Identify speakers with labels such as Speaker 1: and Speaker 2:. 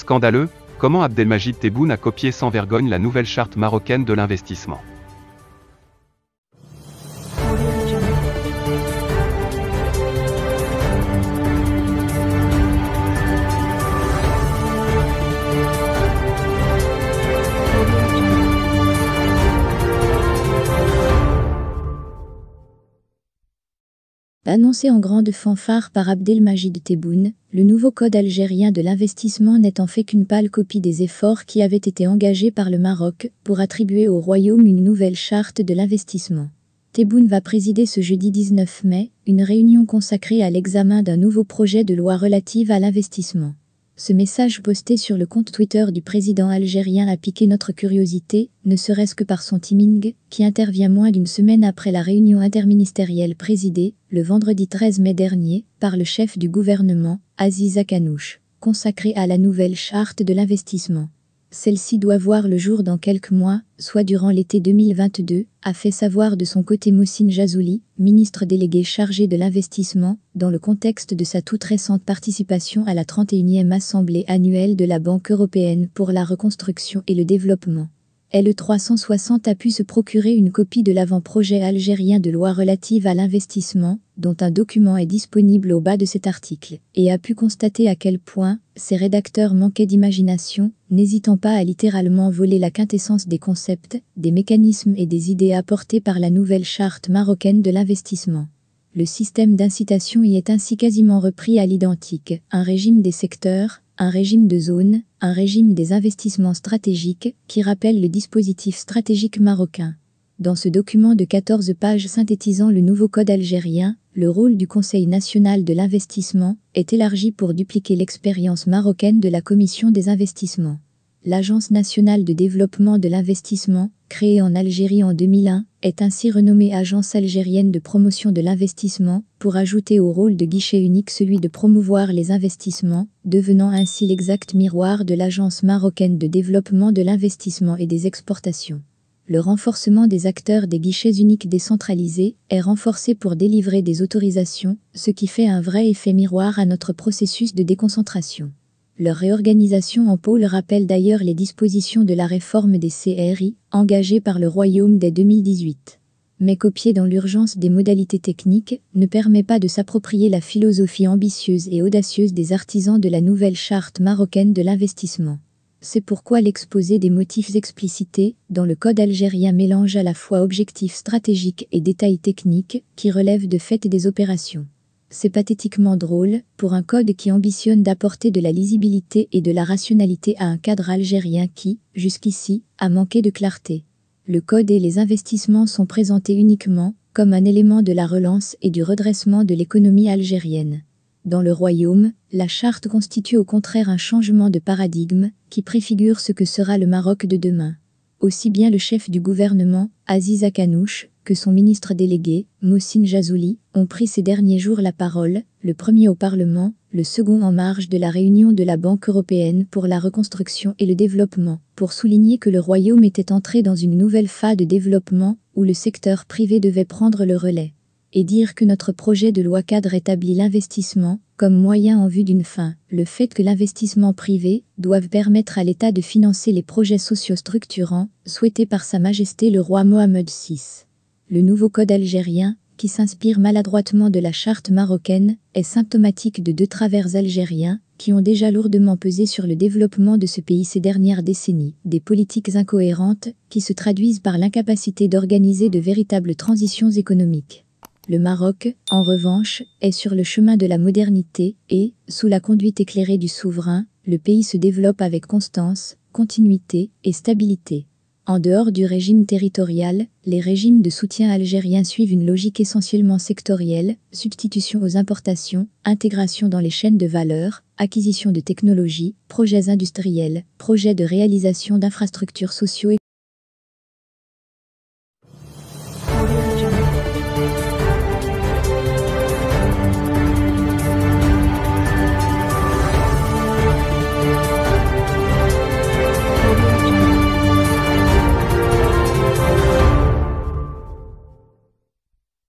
Speaker 1: Scandaleux, comment Abdelmajid Tebboune a copié sans vergogne la nouvelle charte marocaine de l'investissement.
Speaker 2: Annoncé en grande fanfare par Abdelmajid Tebboune, le nouveau code algérien de l'investissement n'est en fait qu'une pâle copie des efforts qui avaient été engagés par le Maroc pour attribuer au royaume une nouvelle charte de l'investissement. Tebboune va présider ce jeudi 19 mai une réunion consacrée à l'examen d'un nouveau projet de loi relative à l'investissement. Ce message posté sur le compte Twitter du président algérien a piqué notre curiosité, ne serait-ce que par son timing, qui intervient moins d'une semaine après la réunion interministérielle présidée, le vendredi 13 mai dernier, par le chef du gouvernement, Aziz Akanouche, consacrée à la nouvelle charte de l'investissement. Celle-ci doit voir le jour dans quelques mois, soit durant l'été 2022, a fait savoir de son côté Mohsin Jazouli, ministre délégué chargé de l'investissement, dans le contexte de sa toute récente participation à la 31e Assemblée annuelle de la Banque européenne pour la reconstruction et le développement. LE360 a pu se procurer une copie de l'avant-projet algérien de loi relative à l'investissement, dont un document est disponible au bas de cet article, et a pu constater à quel point ses rédacteurs manquaient d'imagination, n'hésitant pas à littéralement voler la quintessence des concepts, des mécanismes et des idées apportés par la nouvelle charte marocaine de l'investissement. Le système d'incitation y est ainsi quasiment repris à l'identique, un régime des secteurs, un régime de zones, un régime des investissements stratégiques qui rappelle le dispositif stratégique marocain. Dans ce document de 14 pages synthétisant le nouveau code algérien, le rôle du Conseil national de l'investissement est élargi pour dupliquer l'expérience marocaine de la Commission des investissements. L'Agence nationale de développement de l'investissement, créée en Algérie en 2001, est ainsi renommée Agence algérienne de promotion de l'investissement, pour ajouter au rôle de guichet unique celui de promouvoir les investissements, devenant ainsi l'exact miroir de l'Agence marocaine de développement de l'investissement et des exportations. Le renforcement des acteurs des guichets uniques décentralisés est renforcé pour délivrer des autorisations, ce qui fait un vrai effet miroir à notre processus de déconcentration. Leur réorganisation en pôle rappelle d'ailleurs les dispositions de la réforme des CRI, engagée par le Royaume dès 2018. Mais copier dans l'urgence des modalités techniques ne permet pas de s'approprier la philosophie ambitieuse et audacieuse des artisans de la nouvelle charte marocaine de l'investissement. C'est pourquoi l'exposé des motifs explicités dans le code algérien mélange à la fois objectifs stratégiques et détails techniques qui relèvent de faits et des opérations. C'est pathétiquement drôle, pour un code qui ambitionne d'apporter de la lisibilité et de la rationalité à un cadre algérien qui, jusqu'ici, a manqué de clarté. Le code et les investissements sont présentés uniquement comme un élément de la relance et du redressement de l'économie algérienne. Dans le royaume, la charte constitue au contraire un changement de paradigme qui préfigure ce que sera le Maroc de demain. Aussi bien le chef du gouvernement, Aziz Akanouche, que son ministre délégué, Mohsin Jazouli, ont pris ces derniers jours la parole, le premier au Parlement, le second en marge de la réunion de la Banque européenne pour la reconstruction et le développement, pour souligner que le royaume était entré dans une nouvelle phase de développement où le secteur privé devait prendre le relais. Et dire que notre projet de loi cadre établit l'investissement comme moyen en vue d'une fin, le fait que l'investissement privé doive permettre à l'État de financer les projets sociaux structurants souhaités par Sa Majesté le roi Mohammed VI. Le nouveau code algérien, qui s'inspire maladroitement de la charte marocaine, est symptomatique de deux travers algériens qui ont déjà lourdement pesé sur le développement de ce pays ces dernières décennies, des politiques incohérentes qui se traduisent par l'incapacité d'organiser de véritables transitions économiques. Le Maroc, en revanche, est sur le chemin de la modernité et, sous la conduite éclairée du souverain, le pays se développe avec constance, continuité et stabilité. En dehors du régime territorial, les régimes de soutien algériens suivent une logique essentiellement sectorielle, substitution aux importations, intégration dans les chaînes de valeur, acquisition de technologies, projets industriels, projets de réalisation d'infrastructures socio-économiques.